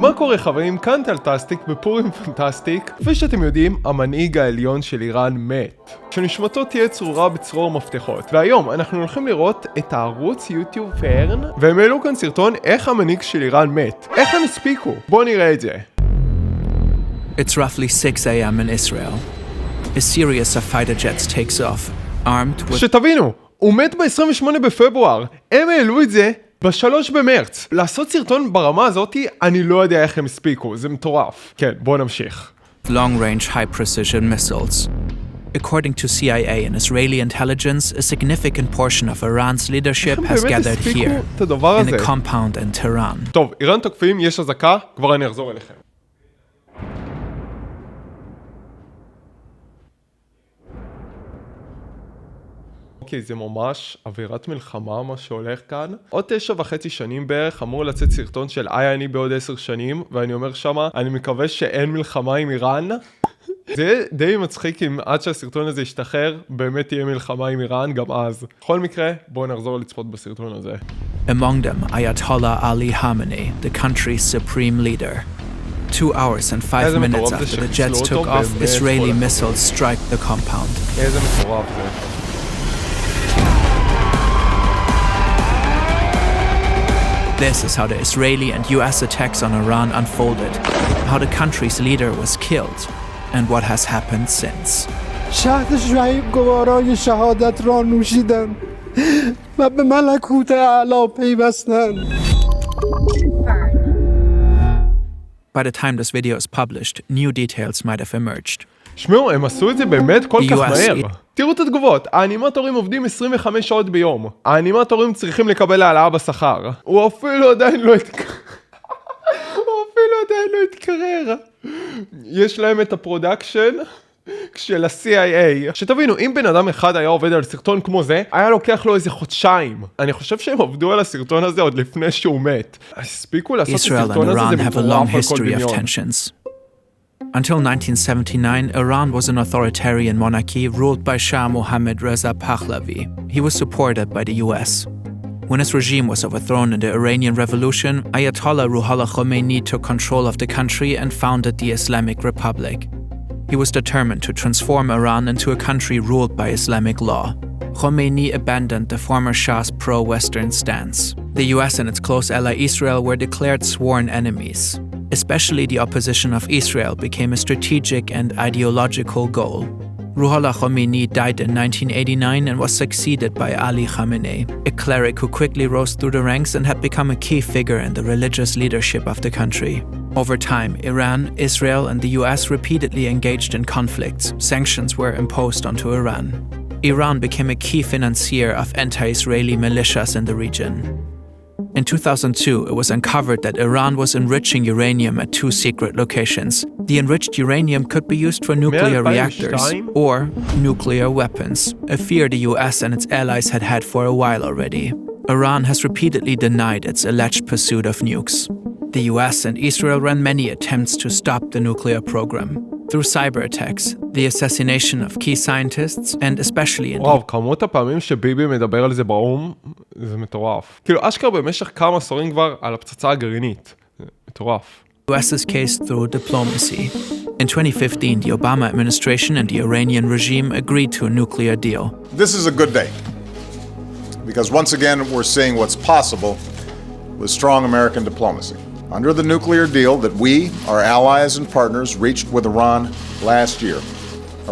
מה קורה חברים? כאן טלטסטיק בפורים פנטסטיק. כפי שאתם יודעים, המנהיג העליון של איראן מת, שנשמתו תהיה צרורה בצרור מפתחות. והיום אנחנו הולכים לראות את הערוץ יוטיוב fern, והם העלו כאן סרטון איך המנהיג של איראן מת. איך הם הספיקו? בואו נראה את זה. It's roughly 6 a.m. in Israel. A series of fighter jets takes off, armed with... שתבינו, הוא מת ב-28 בפברואר. הם העלו את זה ב-3 במרץ. לעשות סרטון ברמה הזאתי, אני לא יודע איך הם הספיקו, זה מטורף. כן, בואו נמשיך. long-range high-precision missiles. According to CIA and Israeli intelligence, a significant portion of Iran's leadership has gathered here, in a compound in Tehran. טוב, איראן תוקפים, יש אזעקה, כבר אני אחזור אליכם. אוקיי, זה ממש אווירת מלחמה מה שהולך כאן. עוד 9.5 שנים בערך אמור לצאת סרטון של אני בעוד 10 שנים, ואני אומר שמה, אני מקווה שאין מלחמה עם איראן. זה די מצחיק אם עד שהסרטון הזה ישתחרר, באמת תהיה מלחמה עם איראן גם אז. בכל מקרה, בואו נחזור לצפות בסרטון הזה. Among them, Ayatollah Ali Khamenei, the country's supreme leader. 2 hours and 5 minutes after the jets took off, Israeli missiles strike the compound. איזה מטורף זה. This is how the Israeli and US attacks on Iran unfolded, how the country's leader was killed, and what has happened since. شهد شعیب گوارای شهادت را نوشیدند و به ملکوت اعلی پیوستند. By the time this video is published, new details might have emerged. שמעו, הם עשו את זה באמת כל כך מהר. תראו את התגובות, האנימטורים עובדים 25 שעות ביום. האנימטורים צריכים לקבל העלאה בשכר. הוא אפילו עדיין לא התקרר. יש להם את הפרודקשן של ה-CIA. שתבינו, אם בן אדם אחד היה עובד על סרטון כמו זה, היה לוקח לו איזה חודשיים. אני חושב שהם עבדו על הסרטון הזה עוד לפני שהוא מת. הספיקו לעשות את הסרטון הזה, זה מטורף על כל דמיון. Until 1979, Iran was an authoritarian monarchy ruled by Shah Mohammad Reza Pahlavi. He was supported by the US. When his regime was overthrown in the Iranian Revolution, Ayatollah Ruhollah Khomeini took control of the country and founded the Islamic Republic. He was determined to transform Iran into a country ruled by Islamic law. Khomeini abandoned the former Shah's pro-Western stance. The US and its close ally Israel were declared sworn enemies. Especially the opposition of Israel became a strategic and ideological goal. Ruhollah Khomeini died in 1989 and was succeeded by Ali Khamenei, a cleric who quickly rose through the ranks and had become a key figure in the religious leadership of the country. Over time, Iran, Israel, and the US repeatedly engaged in conflicts. Sanctions were imposed onto Iran. Iran became a key financier of anti-Israeli militias in the region. In 2002, it was uncovered that Iran was enriching uranium at 2 secret locations. The enriched uranium could be used for nuclear reactors or nuclear weapons, a fear the US and its allies had had for a while already. Iran has repeatedly denied its alleged pursuit of nukes. The US and Israel ran many attempts to stop the nuclear program. Through cyber attacks, the assassination of key scientists, and especially in וואו, כמות הפעמים שביבי מדבר על זה באום, זה מטורף. כאילו, אשכרה במשך כמה עשורים כבר על הפצצה הגרעינית. זה מטורף. US's case through diplomacy. In 2015, the Obama administration and the Iranian regime agreed to a nuclear deal. This is a good day, because once again we're seeing what's possible with strong American diplomacy. Under the nuclear deal that we, our allies and partners, reached with Iran last year,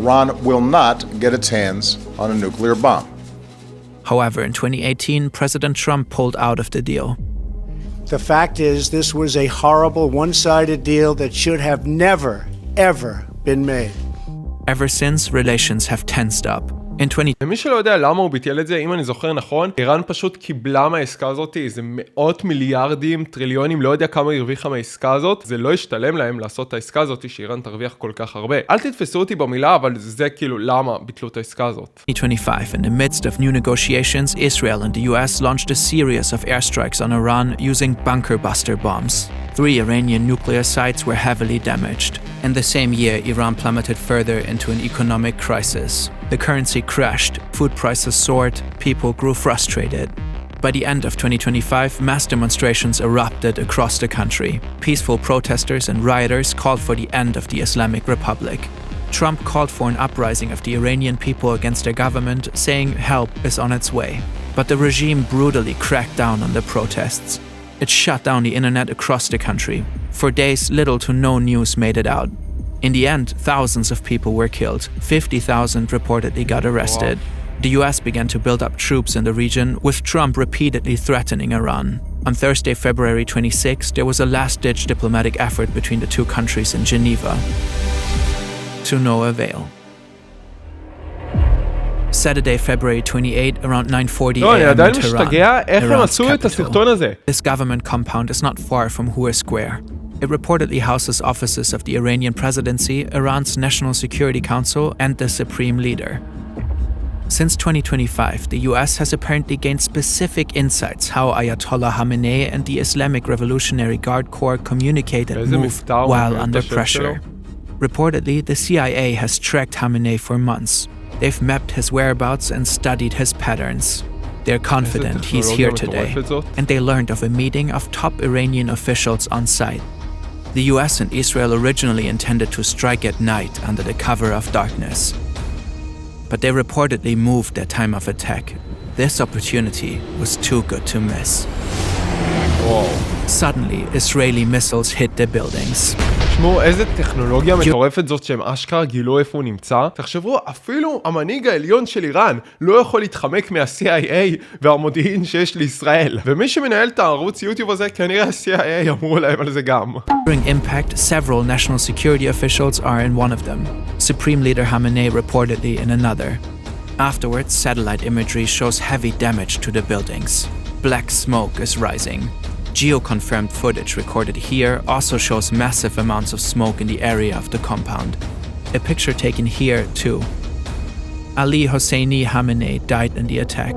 Iran will not get its hands on a nuclear bomb. However, in 2018, President Trump pulled out of the deal. The fact is, this was a horrible one-sided deal that should have never, ever been made. Ever since, relations have tensed up. In 20... למי שלא יודע למה הוא ביטל את זה, אם אני זוכר נכון, איראן פשוט קיבלה מהעסקה הזאת איזה מאות מיליארדים, טריליונים, לא יודע כמה הרוויחה מהעסקה הזאת, זה לא ישתלם להם לעשות את העסקה הזאת שאיראן תרוויח כל כך הרבה. אל תתפסו אותי במילה, אבל זה כאילו למה ביטלו את העסקה הזאת. 2025, in the midst of new negotiations, Israel and the US launched a series of airstrikes on Iran using bunker buster bombs. 3 Iranian nuclear sites were heavily damaged. In the same year, Iran plummeted further into an economic crisis. The currency crashed, food prices soared, people grew frustrated. By the end of 2025, mass demonstrations erupted across the country. Peaceful protesters and rioters called for the end of the Islamic Republic. Trump called for an uprising of the Iranian people against their government, saying help is on its way. But the regime brutally cracked down on the protests. It shut down the internet across the country. For days, little to no news made it out. In the end, thousands of people were killed. 50,000 reportedly got arrested. The US began to build up troops in the region, with Trump repeatedly threatening Iran. On Thursday, February 26, there was a last-ditch diplomatic effort between the two countries in Geneva. To no avail. Saturday, February 28, around 9:40 a.m. in Tehran, Iran's capital. This government compound is not far from Hur Square. It reportedly houses offices of the Iranian presidency, Iran's National Security Council, and the supreme leader. Since 2025, the US has apparently gained specific insights how Ayatollah Khamenei and the Islamic Revolutionary Guard Corps communicate and move while under pressure. Reportedly, the CIA has tracked Khamenei for months. They've mapped his whereabouts and studied his patterns. They're confident he's here today, and they learned of a meeting of top Iranian officials on site. The US and Israel originally intended to strike at night under the cover of darkness. But they reportedly moved their time of attack. This opportunity was too good to miss. Whoa. Suddenly, Israeli missiles hit the buildings. תשמעו, איזה טכנולוגיה מטורפת זאת שהם אשכרה גילו איפה הוא נמצא. תחשבו, אפילו המנהיג העליון של איראן לא יכול להתחמק מה-CIA והמודיעין שיש לישראל. ומי שמנהל את הערוץ יוטיוב הזה, כנראה ה-CIA אמרו להם על זה גם. During impact, several national security officials are in one of them. Supreme Leader Khamenei reportedly in another. Afterwards, satellite imagery shows heavy damage to the buildings. Black smoke is rising. Geo-confirmed footage recorded here also shows massive amounts of smoke in the area of the compound. A picture taken here, too. Ali Hosseini Khamenei died in the attack.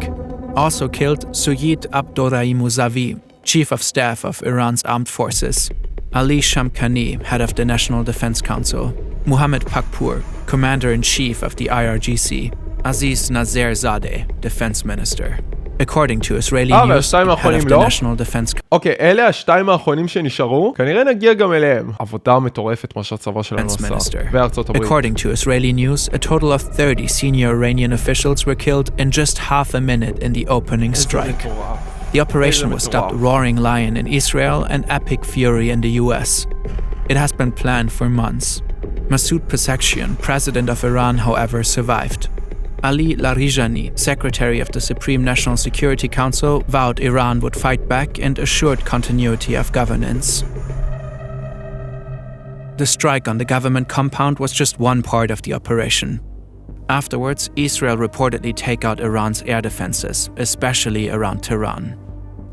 Also killed, Suyid Abdorrahimouzavi, Chief of Staff of Iran's armed forces. Ali Shamkhani, head of the National Defense Council. Muhammad Pakpour, Commander-in-Chief of the IRGC. Aziz Nazerzadeh, Defense Minister. According to Israeli news, head of the National Defense... אוקיי, אלה השתיים האחרונים שנשארו, כנראה נגיע גם אליהם. עבודה מטורפת מה שהצבא שלנו עשה. בארצות הברית. According to Israeli news, a total of 30 senior Iranian officials were killed in just half a minute in the opening strike. The operation was dubbed Roaring Lion in Israel and Epic Fury in the US. It has been planned for months. Masoud Pezeshkian, president of Iran, however, survived. Ali Larijani, secretary of the Supreme National Security Council, vowed Iran would fight back and assured continuity of governance. The strike on the government compound was just one part of the operation. Afterwards, Israel reportedly take out Iran's air defenses, especially around Tehran.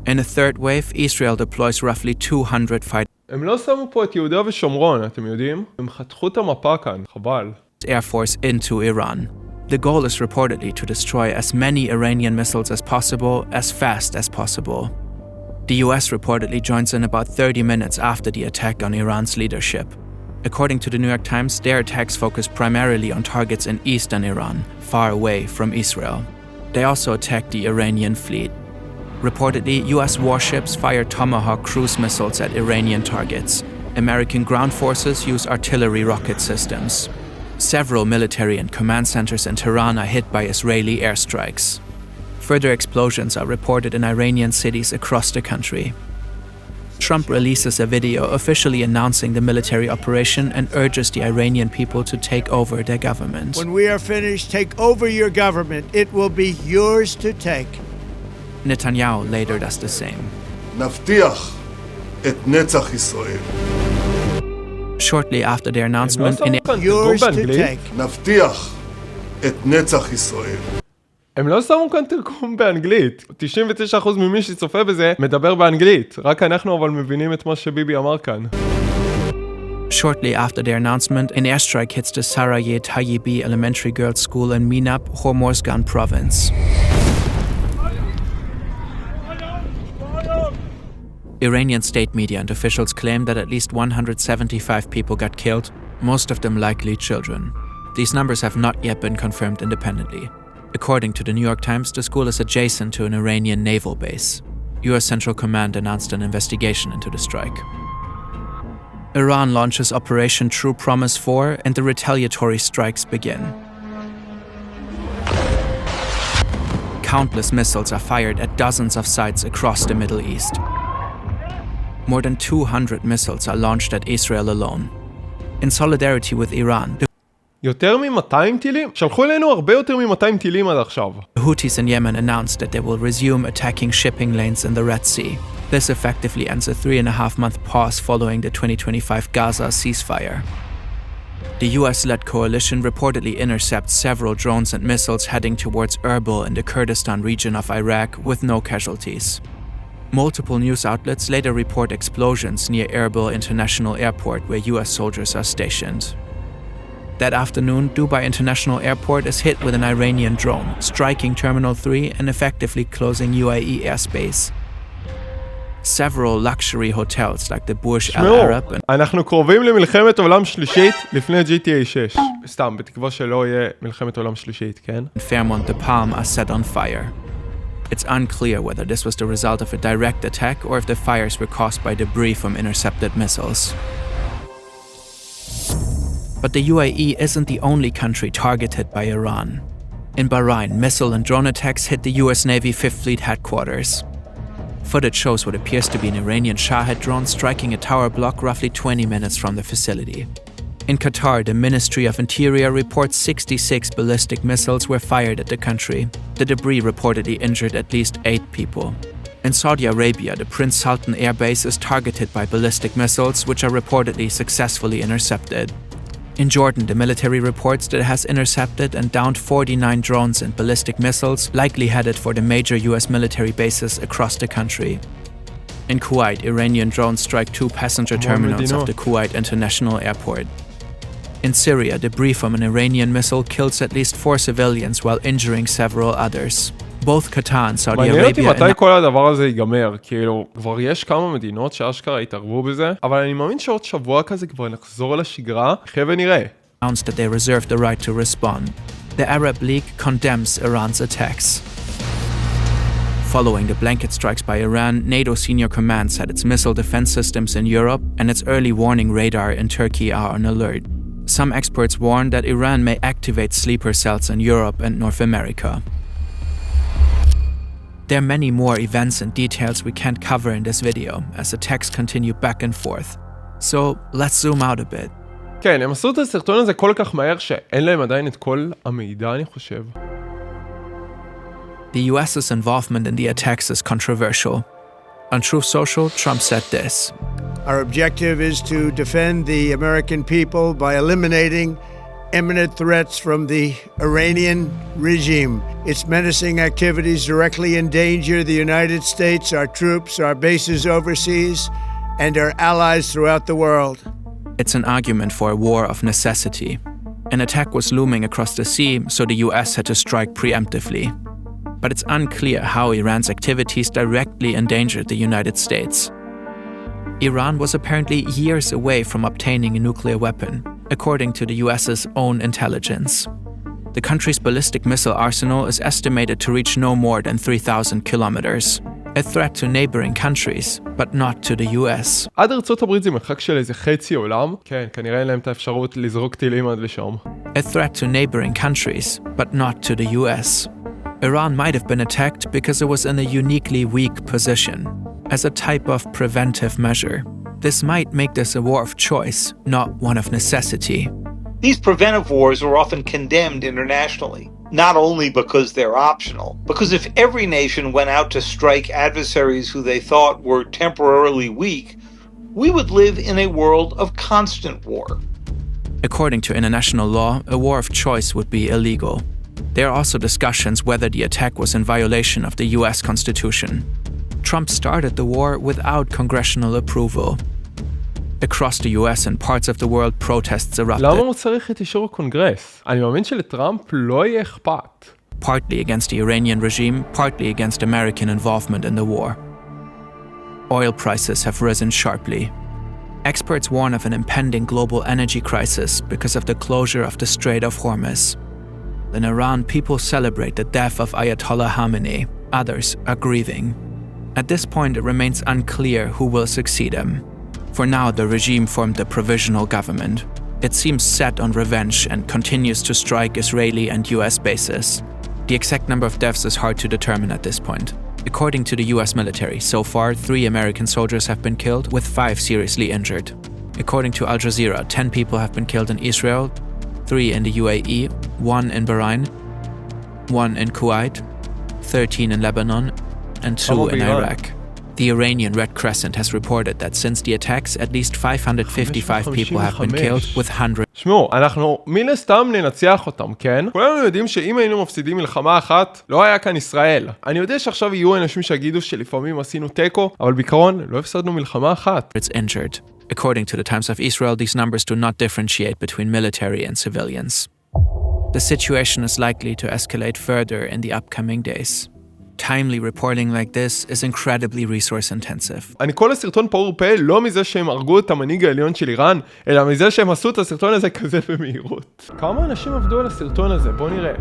In a third wave, Israel deploys roughly 200 fighters. הם לא שמו פה את יהודה ושומרון, אתם יודעים? הם חתכו את המפה כאן, חבל. Air Force into Iran. The goal is reportedly to destroy as many Iranian missiles as possible, as fast as possible. The US reportedly joins in about 30 minutes after the attack on Iran's leadership. According to the New York Times, their attacks focus primarily on targets in eastern Iran, far away from Israel. They also attacked the Iranian fleet. Reportedly, US warships fire Tomahawk cruise missiles at Iranian targets. American ground forces use artillery rocket systems. Several military and command centers in Tehran are hit by Israeli airstrikes. Further explosions are reported in Iranian cities across the country. Trump releases a video officially announcing the military operation and urges the Iranian people to take over their government. When we are finished, take over your government. It will be yours to take. Netanyahu later does the same. נבטיח את נצח ישראל. Shortly after their announcement, yours to take. נבטיח את נצח ישראל. הם לא שמו כאן תרגום באנגלית. 99% ממי שצופה בזה מדבר באנגלית. רק אנחנו אבל מבינים את מה שביבי אמר כאן. Shortly after their announcement, an airstrike hits the Saraye Tayyibi Elementary Girls School in Minab, Hormozgan province. Iranian state media and officials claim that at least 175 people got killed, most of them likely children. These numbers have not yet been confirmed independently. According to the New York Times, the school is adjacent to an Iranian naval base. US Central Command announced an investigation into the strike. Iran launches Operation True Promise 4 and the retaliatory strikes begin. Countless missiles are fired at dozens of sites across the Middle East. More than 200 missiles are launched at Israel alone. In solidarity with Iran, יותר מ-200 טילים? שלחו אלינו הרבה יותר מ-200 טילים עד עכשיו. the Houthis in Yemen announced that they will resume attacking shipping lanes in the Red Sea. This effectively ends a 3.5-month pause following the 2025 Gaza ceasefire. The US-led coalition reportedly intercepts several drones and missiles heading towards Erbil in the Kurdistan region of Iraq with no casualties. Multiple news outlets later report explosions near Erbil International Airport where US soldiers are stationed. That afternoon, Dubai International Airport is hit with an Iranian drone, striking Terminal 3 and effectively closing UAE airspace. Several luxury hotels like the Burj Al Arab and אנחנו קרובים למלחמת עולם שלישית לפני GTA 6. סתם, בתקווה שלא יהיה מלחמת עולם שלישית, כן? Fairmont the Palm are set on fire. It's unclear whether this was the result of a direct attack or if the fires were caused by debris from intercepted missiles. But the UAE isn't the only country targeted by Iran. In Bahrain, missile and drone attacks hit the US Navy 5th Fleet headquarters. Footage shows what appears to be an Iranian Shahed drone striking a tower block roughly 20 minutes from the facility. In Qatar, the Ministry of Interior reports 66 ballistic missiles were fired at the country. The debris reportedly injured at least 8 people. In Saudi Arabia, the Prince Sultan Air Base is targeted by ballistic missiles, which are reportedly successfully intercepted. In Jordan, the military reports that it has intercepted and downed 49 drones and ballistic missiles, likely headed for the major US military bases across the country. In Kuwait, Iranian drones strike 2 passenger terminals of the Kuwait International Airport. In Syria, debris from an Iranian missile kills at least 4 civilians while injuring several others. Both Qatar and Saudi מעניין אותי Arabia... מתי כל הדבר הזה ייגמר, כאילו, כבר יש כמה מדינות שאשכרה התערבו בזה, אבל אני מאמין שעוד שבוע כזה כבר נחזור לשגרה, חיה ונראה. announced that they reserve the right to respond. The Arab League condemns Iran's attacks. Following the blanket strikes by Iran, NATO senior command said its missile defense systems in Europe and its early warning radar in Turkey are on alert. Some experts warn that Iran may activate sleeper cells in Europe and North America. There are many more events and details we can't cover in this video, as attacks continue back and forth. So let's zoom out a bit. כן, הם עשו את הסרטון הזה כל כך מהר שאין להם עדיין את כל המידע, אני חושב. The US's involvement in the attacks is controversial. On Truth Social, Trump said this. Our objective is to defend the American people by eliminating imminent threats from the Iranian regime. Its menacing activities directly endanger the United States, our troops, our bases overseas, and our allies throughout the world. It's an argument for a war of necessity. An attack was looming across the sea, so the US had to strike preemptively. But it's unclear how Iran's activities directly endangered the United States. Iran was apparently years away from obtaining a nuclear weapon, according to the US's own intelligence. The country's ballistic missile arsenal is estimated to reach no more than 3,000 kilometers, a threat to neighboring countries, but not to the US. עד ארצות הברית זה מרחק של איזה חצי עולם. כן, כנראה אין להם את האפשרות לזרוק טילים עד לשם. A threat to neighboring countries, but not to the US. Iran might have been attacked because it was in a uniquely weak position, as a type of preventive measure. This might make this a war of choice, not one of necessity. These preventive wars are often condemned internationally, not only because they're optional, because if every nation went out to strike adversaries who they thought were temporarily weak, we would live in a world of constant war. According to international law, a war of choice would be illegal. There are also discussions whether the attack was in violation of the US Constitution. Trump started the war without congressional approval. Across the US and parts of the world, protests erupted. למה הוא צריך את אישור הקונגרס? אני מאמין שלטראמפ לא יהיה אכפת. Partly against the Iranian regime, partly against American involvement in the war. Oil prices have risen sharply. Experts warn of an impending global energy crisis because of the closure of the Strait of Hormuz. In Iran, people celebrate the death of Ayatollah Khamenei. Others are grieving. At this point, it remains unclear who will succeed him. For now, the regime formed a provisional government. It seems set on revenge and continues to strike Israeli and US bases. The exact number of deaths is hard to determine at this point. According to the US military, so far 3 American soldiers have been killed, with 5 seriously injured. According to Al Jazeera, 10 people have been killed in Israel, 3 in the UAE, 1 in Bahrain, 1 in Kuwait, 13 in Lebanon, and 2 in Iraq. The Iranian Red Crescent has reported that since the attacks, at least 555 people have been killed, with hundreds. שמעו, אנחנו מן הסתם ננצח אותם, כן? כולנו יודעים שאם היינו מפסידים מלחמה אחת, לא היה כאן ישראל. אני יודע שעכשיו יהיו אנשים שיגידו שלפעמים עשינו טקו, אבל בעיקרון לא הפסדנו מלחמה אחת. It's injured. According to the Times of Israel, these numbers do not differentiate between military and civilians. The situation is likely to escalate further in the upcoming days. Timely reporting like this is incredibly resource intensive. אני כל הסרטון פעור פה לא מזה שהם הרגו את המנהיג העליון של איראן, אלא מזה שהם עשו את הסרטון הזה כזה במהירות. כמה אנשים עבדו על הסרטון הזה? בואו נראה.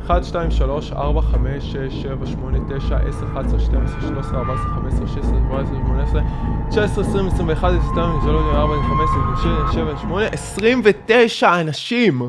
1, 2, 3, 4, 5, 6, 7, 8, 9, 10, 11, 12, 13, 14, 15, 16, 17, 18, 19, 20, 21, 22, 23, 24, 25, 27, 28, 29 אנשים!